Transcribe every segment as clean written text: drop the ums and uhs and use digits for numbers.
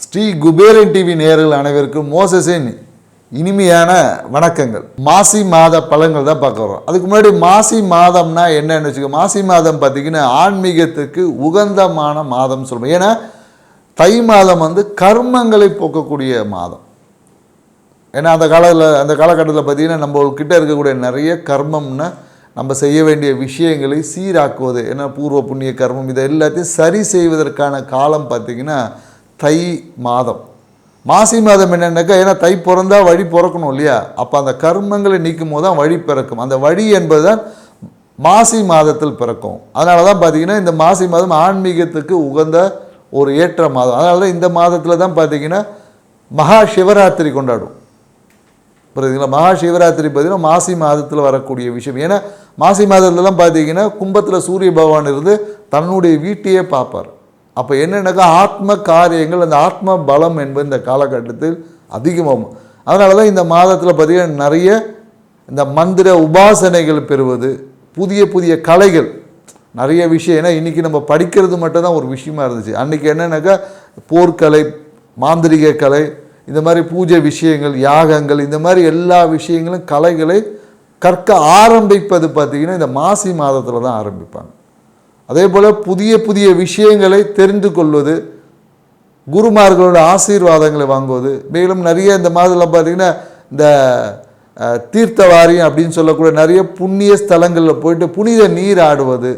Sri Kuberan TV நேயர்கள் அனைவருக்கும் மோசஸின் இனிமையான வணக்கங்கள். மாசி மாத பலன்கள் தான் பார்க்க வரோம். அதுக்கு முன்னாடி மாசி மாதம்னா என்னன்னு வச்சுக்கோ. மாசி மாதம் பார்த்திங்கன்னா ஆன்மீகத்துக்கு உகந்தமான மாதம் சொல்லுவோம். ஏன்னா தை மாதம் கர்மங்களை போக்கக்கூடிய மாதம். ஏன்னா அந்த காலகட்டத்தில் பார்த்திங்கன்னா நம்மக்கிட்ட இருக்கக்கூடிய நிறைய கர்மம்னா நம்ம செய்ய வேண்டிய விஷயங்களை சீராக்குவது, ஏன்னா பூர்வ புண்ணிய கர்மம் இதை எல்லாத்தையும் சரி செய்வதற்கான காலம் பார்த்திங்கன்னா தை மாதம். மாசி மாதம் என்னென்னாக்கா, ஏன்னா தை பிறந்தா வழி பிறக்கணும் இல்லையா, அப்போ அந்த கர்மங்களை நீக்கும் போது தான் வழி பிறக்கும். அந்த வழி என்பது தான் மாசி மாதத்தில் பிறக்கும். அதனால தான் பார்த்திங்கன்னா இந்த மாசி மாதம் ஆன்மீகத்துக்கு உகந்த ஒரு ஏற்ற மாதம். அதனால தான் இந்த மாதத்தில் தான் பார்த்திங்கன்னா மகா சிவராத்திரி கொண்டாடும். புரியுதுங்களா? மகா சிவராத்திரி பார்த்திங்கன்னா மாசி மாதத்தில் வரக்கூடிய விஷயம். ஏன்னா மாசி மாதத்தில் தான் பார்த்திங்கன்னா கும்பத்தில் சூரிய பகவான் இருந்து தன்னுடைய வீட்டையே பார்ப்பார். அப்போ என்னென்னாக்கா ஆத்ம காரியங்கள், அந்த ஆத்ம பலம் என்பது இந்த காலகட்டத்தில் அதிகமாகும். அதனால தான் இந்த மாதத்தில் பார்த்திங்கன்னா நிறைய இந்த மந்திர உபாசனைகள் பெறுவது, புதிய புதிய கலைகள், நிறைய விஷயம். ஏன்னா இன்றைக்கி நம்ம படிக்கிறது மட்டும் தான் ஒரு விஷயமா இருந்துச்சு. அன்றைக்கி என்னென்னாக்கா போர்க்கலை, மாந்திரிக கலை, இந்த மாதிரி பூஜை விஷயங்கள், யாகங்கள், இந்த மாதிரி எல்லா விஷயங்களும் கலைகளை கற்க ஆரம்பிப்பது பார்த்திங்கன்னா இந்த மாசி மாதத்தில் தான் ஆரம்பிப்பாங்க. அதே போல் புதிய புதிய விஷயங்களை தெரிந்து கொள்வது, குருமார்களோட ஆசீர்வாதங்களை வாங்குவது, மேலும் நிறைய இந்த மாதத்தில் பார்த்திங்கன்னா இந்த தீர்த்த வாரியம் அப்படின்னு சொல்லக்கூடிய நிறைய புண்ணிய ஸ்தலங்களில் போயிட்டு புனித நீர் ஆடுவது,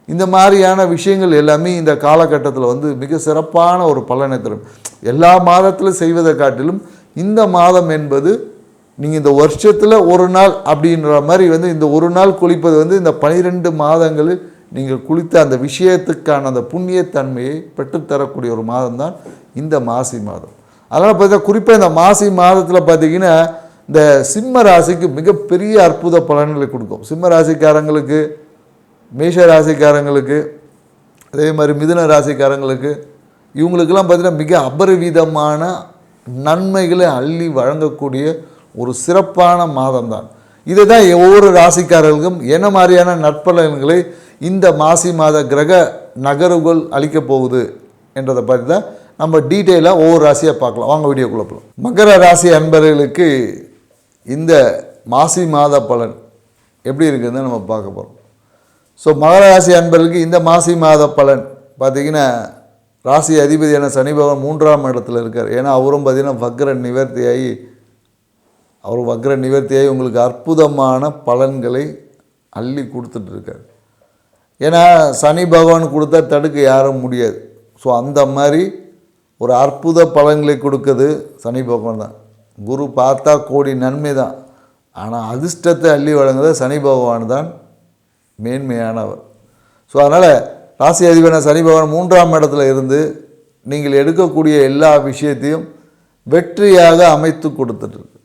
இந்த மாதிரியான விஷயங்கள் எல்லாமே இந்த காலகட்டத்தில் மிக சிறப்பான ஒரு பலனை தரும். எல்லா மாதத்திலும் செய்வதை காட்டிலும் இந்த மாதம் என்பது நீங்கள் இந்த வருஷத்தில் ஒரு நாள் அப்படின்ற மாதிரி இந்த ஒரு நாள் குளிப்பது இந்த 12 மாதங்களில் நீங்கள் குளித்த அந்த விஷயத்துக்கான அந்த புண்ணியத்தன்மையை பெற்றுத்தரக்கூடிய ஒரு மாதம் தான் இந்த மாசி மாதம். அதனால் பார்த்தீங்கன்னா குறிப்பாக இந்த மாசி மாதத்தில் பார்த்திங்கன்னா இந்த சிம்ம ராசிக்கு மிகப்பெரிய அற்புத பலன்களை கொடுக்கும். சிம்ம ராசிக்காரங்களுக்கு, மேஷ ராசிக்காரங்களுக்கு, அதே மாதிரி மிதுன ராசிக்காரங்களுக்கு, இவங்களுக்கெல்லாம் பார்த்திங்கன்னா மிக அபரிவிதமான நன்மைகளை அள்ளி வழங்கக்கூடிய ஒரு சிறப்பான மாதம் தான். இதை தான் ஒவ்வொரு ராசிக்காரர்களுக்கும் என்ன மாதிரியான நற்பலன்களை இந்த மாசி மாத கிரக நகர்வுகள் அளிக்கப் போகுது என்றதை பற்றி தான் நம்ம டீட்டெயிலாக ஒவ்வொரு ராசியாக பார்க்கலாம். வாங்க வீடியோக்குள்ள போகலாம். மகர ராசி அன்பர்களுக்கு இந்த மாசி மாத பலன் எப்படி இருக்குதுன்னு நம்ம பார்க்க போகிறோம். ஸோ மகர ராசி அன்பர்களுக்கு இந்த மாசி மாத பலன் பார்த்திங்கன்னா ராசி அதிபதியான சனி பகவான் 3ஆம் இடத்துல இருக்கார். ஏன்னா அவரும் பார்த்திங்கன்னா வக்ர நிவர்த்தியாகி உங்களுக்கு அற்புதமான பலன்களை அள்ளி கொடுத்துட்ருக்கார். ஏன்னா சனி பகவான் கொடுத்தா தடுக்க யாரும் முடியாது. ஸோ அந்த மாதிரி ஒரு அற்புத பலன்களை கொடுக்குறது சனி பகவான் தான். குரு பார்த்தா கோடி நன்மை தான், ஆனால் அதிர்ஷ்டத்தை அள்ளி வழங்குறது சனி பகவான் தான் மேன்மையானவர். ஸோ அதனால் ராசி அதிபதியான சனி பகவான் 3ஆம் இடத்துல இருந்து நீங்கள் எடுக்கக்கூடிய எல்லா விஷயத்தையும் வெற்றியாக அமைத்து கொடுத்துட்ருக்கு.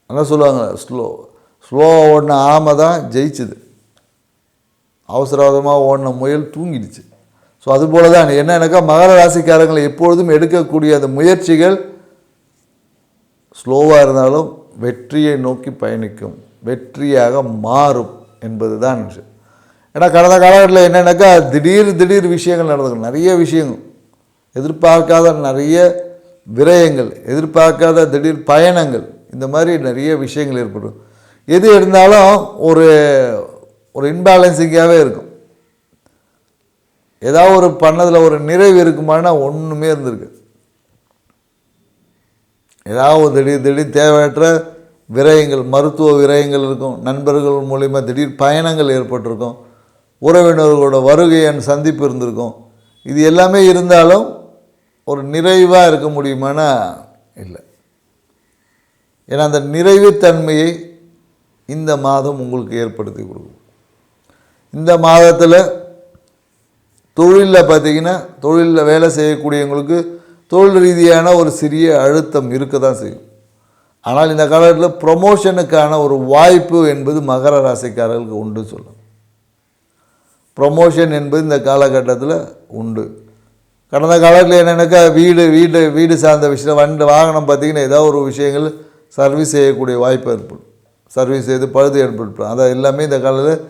அதான் சொல்லுவாங்க, ஸ்லோவாக ஓடின ஆமை தான் ஜெயிச்சுது, அவசரமாக ஓடின முயல் தூங்கிடுச்சு. ஸோ அதுபோல் தான் என்னன்னாக்கா மகர ராசிக்காரங்களை எப்பொழுதும் எடுக்கக்கூடிய அந்த முயற்சிகள் ஸ்லோவாக இருந்தாலும் வெற்றியை நோக்கி பயணிக்கும், வெற்றியாக மாறும் என்பது தான் விஷயம். ஏன்னா கடந்த காலகட்டத்தில் என்னென்னாக்கா திடீர் விஷயங்கள் நடந்துக்கும், நிறைய விஷயங்கள், எதிர்பார்க்காத நிறைய விரயங்கள், எதிர்பார்க்காத திடீர் பயணங்கள், இந்த மாதிரி நிறைய விஷயங்கள் ஏற்படும். எது இருந்தாலும் ஒரு இன்பேலன்சிங்காகவே இருக்கும். ஏதாவது ஒரு பண்ணதில் ஒரு நிறைவு இருக்குமானா ஒன்றுமே இருந்திருக்கு. ஏதாவது திடீர் தேவையற்ற விரயங்கள், மருத்துவ விரயங்கள் இருக்கும், நண்பர்கள் மூலிமா திடீர் பயணங்கள் ஏற்பட்டிருக்கும், உறவினர்களோட வருகை சந்திப்பு இருந்திருக்கும். இது எல்லாமே இருந்தாலும் ஒரு நிறைவாக இருக்க முடியுமானா இல்லை. ஏன்னா அந்த நிறைவுத்தன்மையை இந்த மாதம் உங்களுக்கு ஏற்படுத்தி கொடுக்கும். இந்த மாதத்தில் தொழிலில் பார்த்திங்கன்னா தொழிலில் வேலை செய்யக்கூடியவங்களுக்கு தொழில் ரீதியான ஒரு சிறிய அழுத்தம் இருக்க தான் செய்யும். ஆனால் இந்த காலகட்டத்தில் ப்ரொமோஷனுக்கான ஒரு வாய்ப்பு என்பது மகர ராசிக்காரர்களுக்கு உண்டு சொல்லலாம். ப்ரொமோஷன் என்பது இந்த காலகட்டத்தில் உண்டு. கடந்த காலத்தில் என்னென்னாக்கா வீடு சார்ந்த விஷயம், வாகனம் பார்த்திங்கன்னா ஏதாவது ஒரு விஷயங்கள் சர்வீஸ் செய்யக்கூடிய வாய்ப்பு ஏற்படும். சர்வீஸ் செய்து பழுது ஏற்படுத்தும். அதை எல்லாமே இந்த காலத்தில்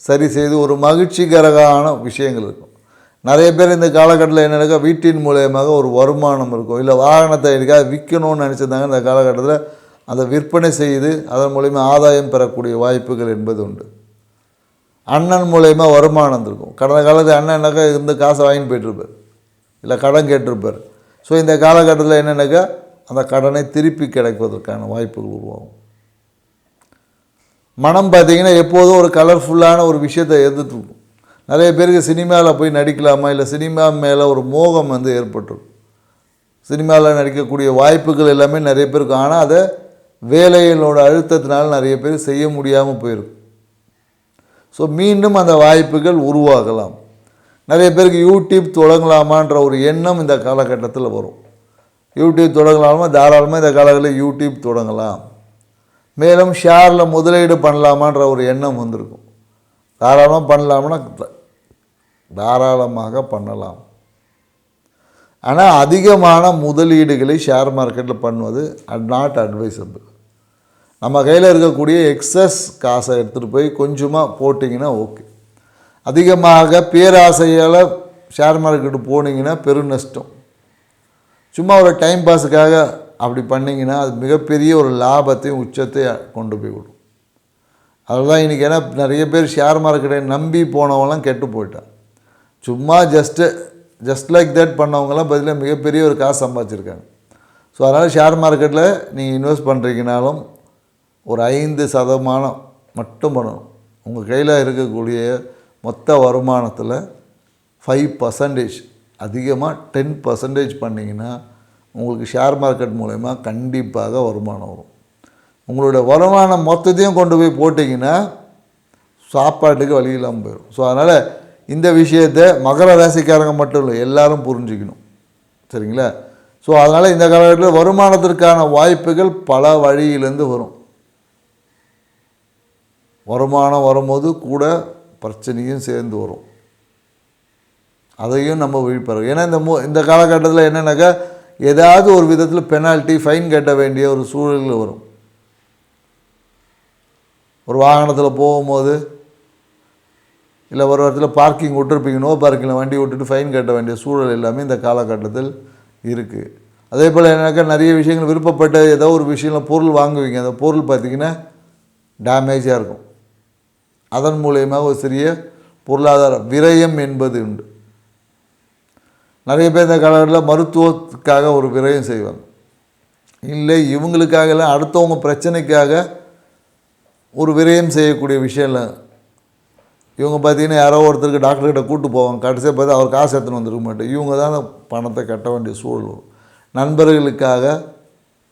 சரி செய்து ஒரு மகிழ்ச்சிகரமான விஷயங்கள் இருக்கும். நிறைய பேர் இந்த காலகட்டத்தில் என்னென்னாக்கா வீட்டின் மூலயமாக ஒரு வருமானம் இருக்கும், இல்லை வாகனத்தை எதுக்காக விற்கணும்னு நினச்சிருந்தாங்க. இந்த காலகட்டத்தில் அதை விற்பனை செய்து அதன் மூலயமா ஆதாயம் பெறக்கூடிய வாய்ப்புகள் என்பது உண்டு. அண்ணன் மூலயமா வருமானம் இருக்கும். கடந்த காலத்தில் அண்ணன்னாக்கா இருந்து காசை வாங்கிட்டு போய்ட்டுருப்பார், இல்லை கடன் கேட்டிருப்பார். ஸோ இந்த காலகட்டத்தில் என்னென்னாக்கா அந்த கடனை திருப்பி கிடைப்பதற்கான வாய்ப்புகள் உருவாகும். மனம் பார்த்திங்கன்னா எப்போதும் ஒரு கலர்ஃபுல்லான ஒரு விஷயத்தை எதிர்த்துருக்கும். நிறைய பேருக்கு சினிமாவில் போய் நடிக்கலாமா, இல்லை சினிமா மேலே ஒரு மோகம் ஏற்பட்டுருக்கும். சினிமாவில் நடிக்கக்கூடிய வாய்ப்புகள் எல்லாமே நிறைய பேருக்கு, ஆனால் அதை வேலைகளோட அழுத்தத்தினால நிறைய பேர் செய்ய முடியாமல் போயிருக்கும். ஸோ மீண்டும் அந்த வாய்ப்புகள் உருவாகலாம். நிறைய பேருக்கு யூடியூப் தொடங்கலாமான்ற ஒரு எண்ணம் இந்த காலகட்டத்தில் வரும். யூடியூப் தொடங்கலாமா, தாராளமாக இந்த காலகட்டத்தில் யூடியூப் தொடங்கலாம். மேலும் ஷேரில் முதலீடு பண்ணலாமான்ற ஒரு எண்ணம் வந்திருக்கும். தாராளமாக பண்ணலாம்னா தாராளமாக பண்ணலாம். ஆனால் அதிகமான முதலீடுகளை ஷேர் மார்க்கெட்டில் பண்ணுவது நாட் அட்வைசபிள். நம்ம கையில் இருக்கக்கூடிய எக்ஸஸ் காசை எடுத்துகிட்டு போய் கொஞ்சமாக போட்டிங்கன்னா ஓகே. அதிகமாக பேராசையால் ஷேர் மார்க்கெட்டு போனீங்கன்னா பெரும் நஷ்டம். சும்மா ஒரு டைம் பாஸுக்காக அப்படி பண்ணிங்கன்னா அது மிகப்பெரிய ஒரு லாபத்தையும் உச்சத்தை கொண்டு போய் விடும். அதுதான் இன்றைக்கி ஏன்னா நிறைய பேர் ஷேர் மார்க்கெட்டை நம்பி போனவங்களாம் கெட்டு போயிட்டான். சும்மா ஜஸ்ட் லைக் தட் பண்ணவங்களாம் பதிலாக மிகப்பெரிய ஒரு காசு சம்பாதிச்சிருக்காங்க. ஸோ அதனால் ஷேர் மார்க்கெட்டில் நீங்கள் இன்வெஸ்ட் பண்ணுறீங்கனாலும் ஒரு 5% மட்டும் பண்ணணும். உங்கள் கையில் இருக்கக்கூடிய மொத்த வருமானத்தில் 5%, அதிகமாக 10% பண்ணிங்கன்னா உங்களுக்கு ஷேர் மார்க்கெட் மூலமா கண்டிப்பாக வருமானம் வரும். உங்களோட வருமானம் மொத்தத்தையும் கொண்டு போய் போட்டிங்கன்னா சாப்பாட்டுக்கு வழி இல்லாமல் போயிடும். ஸோ அதனால் இந்த விஷயத்தை மகர ராசிக்காரங்க மட்டும் இல்லை, எல்லோரும் புரிஞ்சுக்கணும். சரிங்களா? ஸோ அதனால் இந்த காலகட்டத்தில் வருமானத்திற்கான வாய்ப்புகள் பல வழியிலேருந்து வரும். வருமானம் வரும்போது கூட பிரச்சனையும் சேர்ந்து வரும். அதையும் நம்ம விழிப்பறோம். ஏன்னா இந்த காலகட்டத்தில் என்னென்னாக்கா ஏதாவது ஒரு விதத்தில் பெனால்ட்டி, ஃபைன் கட்ட வேண்டிய ஒரு சூழல்கள் வரும். ஒரு வாகனத்தில் போகும்போது, இல்லை ஒரு இடத்துல பார்க்கிங் விட்டுருப்பீங்க, நோ பார்க்கிங்கில் வண்டி விட்டுட்டு ஃபைன் கட்ட வேண்டிய சூழல் எல்லாமே இந்த காலகட்டத்தில் இருக்குது. அதே போல் என்னக்கா நிறைய விஷயங்கள் விருப்பப்பட்ட ஏதோ ஒரு விஷயம் பொருள் வாங்குவீங்க, அந்த பொருள் பார்த்திங்கன்னா டேமேஜாக இருக்கும். அதன் மூலயமா ஒரு சிறிய பொருளாதார விரயம் என்பது உண்டு. நிறைய பேர் இந்த காலகட்டத்தில் மருத்துவத்துக்காக ஒரு விரயம் செய்வாங்க, இல்லை இவங்களுக்காக இல்லை அடுத்தவங்க பிரச்சனைக்காக ஒரு விரயம் செய்யக்கூடிய விஷயம் இல்லை. இவங்க பார்த்திங்கன்னா யாரோ ஒருத்தருக்கு டாக்டர்கிட்ட கூப்பிட்டு போவாங்க, கடைசியாக பார்த்து அவர் காசு எடுத்துன்னு வந்துருக்க மாட்டேன், இவங்க தான் பணத்தை கட்ட வேண்டிய சூழல் வரும். நண்பர்களுக்காக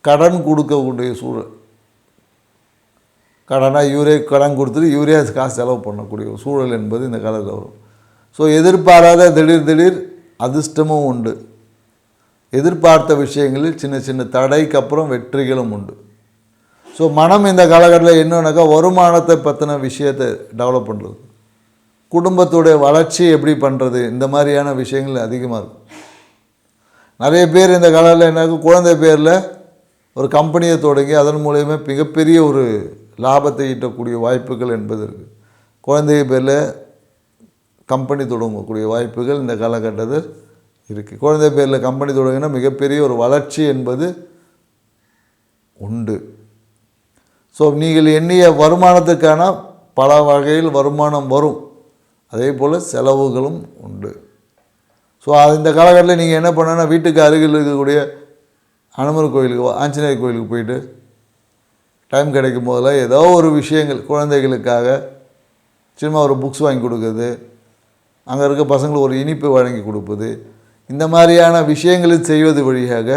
கடன் கொடுக்கக்கூடிய சூழல், கடனாக இவரே கடன் கொடுத்துட்டு இவரே காசு செலவு பண்ணக்கூடிய ஒரு சூழல் என்பது இந்த காலத்தில் வரும். ஸோ எதிர்பாராத திடீர் அதிர்ஷ்டமும் உண்டு. எதிர்பார்த்த விஷயங்களில் சின்ன சின்ன தடைக்கு அப்புறம் வெற்றிகளும் உண்டு. ஸோ மனம் இந்த காலகட்டத்தில் என்னன்னாக்கா வருமானத்தை பற்றின விஷயத்தை டெவலப் பண்ணுறது, குடும்பத்துடைய வளர்ச்சி எப்படி பண்ணுறது, இந்த மாதிரியான விஷயங்கள் அதிகமாக இருக்கும். நிறைய பேர் இந்த காலத்தில் என்னாக்கா குழந்தை பேரில் ஒரு கம்பெனியை தொடங்கி அதன் மூலயமா மிகப்பெரிய ஒரு லாபத்தை ஈட்டக்கூடிய வாய்ப்புகள் என்பது இருக்குது. குழந்தை பேரில் கம்பெனி தொடங்கக்கூடிய வாய்ப்புகள் இந்த காலகட்டத்தில் இருக்குது. குழந்தை பேரில் கம்பெனி தொடங்கினா மிகப்பெரிய ஒரு வளர்ச்சி என்பது உண்டு. ஸோ நீங்கள் எண்ணிய வருமானத்துக்கான பல வகையில் வருமானம் வரும், அதே போல் செலவுகளும் உண்டு. ஸோ இந்த காலகட்டத்தில் நீங்கள் என்ன பண்ணணும்னா வீட்டுக்கு அருகில் இருக்கக்கூடிய அனுமர் கோயிலுக்கு, ஆஞ்சநேயர் கோயிலுக்கு போயிட்டு டைம் கிடைக்கும் போதில் ஏதோ ஒரு விஷயங்கள் குழந்தைகளுக்காக சும்மா ஒரு புக்ஸ் வாங்கி கொடுக்குறது, அங்கே இருக்க பசங்களுக்கு ஒரு இனிப்பு வழங்கி கொடுப்பது, இந்த மாதிரியான விஷயங்களை செய்வது வழியாக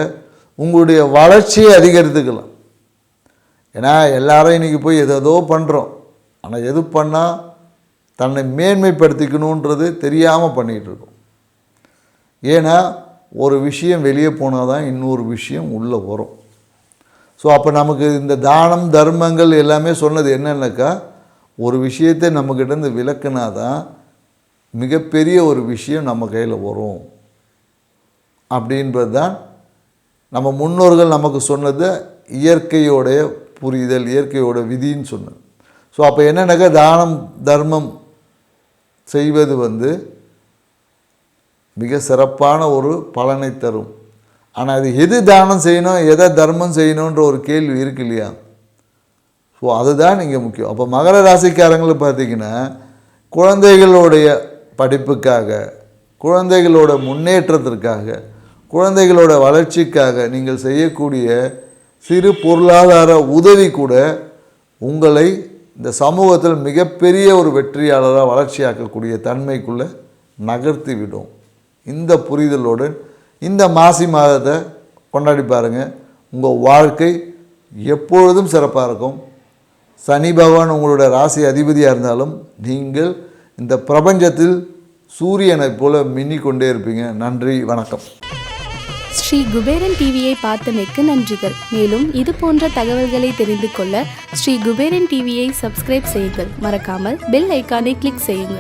உங்களுடைய வளர்ச்சியை அதிகரித்துக்கலாம். ஏன்னா எல்லாரும் இன்றைக்கி போய் எதோ பண்ணுறோம், ஆனால் எது பண்ணால் தன்னை மேன்மைப்படுத்திக்கணுன்றது தெரியாமல் பண்ணிகிட்ருக்கோம். ஏன்னா ஒரு விஷயம் வெளியே போனால் தான் இன்னொரு விஷயம் உள்ளே வரும். ஸோ அப்போ நமக்கு இந்த தானம் தர்மங்கள் எல்லாமே சொன்னது என்னென்னாக்கா ஒரு விஷயத்தை நம்மக்கிட்டேருந்து விலக்குனா தான் மிகப்பெரிய ஒரு விஷயம் நம்ம கையில் வரும் அப்படின்றது தான் நம்ம முன்னோர்கள் நமக்கு சொன்னது. இயற்கையோடைய புரிதல், இயற்கையோட விதின்னு சொன்னேன். ஸோ அப்போ என்னன்னாக்கா தானம் தர்மம் செய்வது மிக சிறப்பான ஒரு பலனை தரும். ஆனால் அது எது தானம் செய்யணும், எதை தர்மம் செய்யணுன்ற ஒரு கேள்வி இருக்கு இல்லையா? ஸோ அதுதான் இங்கே முக்கியம். அப்போ மகர ராசிக்காரங்களுக்கு பார்த்தீங்கன்னா குழந்தைகளுடைய படிப்புக்காக, குழந்தைகளோட முன்னேற்றத்திற்காக, குழந்தைகளோட வளர்ச்சிக்காக நீங்கள் செய்யக்கூடிய சிறு பொருளாதார உதவி கூட உங்களை இந்த சமூகத்தில் மிகப்பெரிய ஒரு வெற்றியாளராக வளர்ச்சியாக்கக்கூடிய தன்மைக்குள்ளே நகர்த்தி விடும். இந்த புரிதலோடு இந்த மாசி மாதத்தை கொண்டாடி பாருங்கள். உங்கள் வாழ்க்கை எப்பொழுதும் சிறப்பாக இருக்கும். சனி பகவான் உங்களோட ராசி அதிபதியாக இருந்தாலும் நீங்கள் இந்த பிரபஞ்சத்தில் சூரியனை போல மின்னிக்கொண்டே இருப்பீங்க. நன்றி, வணக்கம். ஸ்ரீ குபேரன் டிவியை பார்த்தமைக்கு நன்றிகள். மேலும் இது போன்ற தகவல்களை தெரிந்து கொள்ள ஸ்ரீ குபேரன் டிவியை சப்ஸ்கிரைப் செய்யுங்கள். மறக்காமல் பெல் ஐக்கானை கிளிக் செய்யுங்கள்.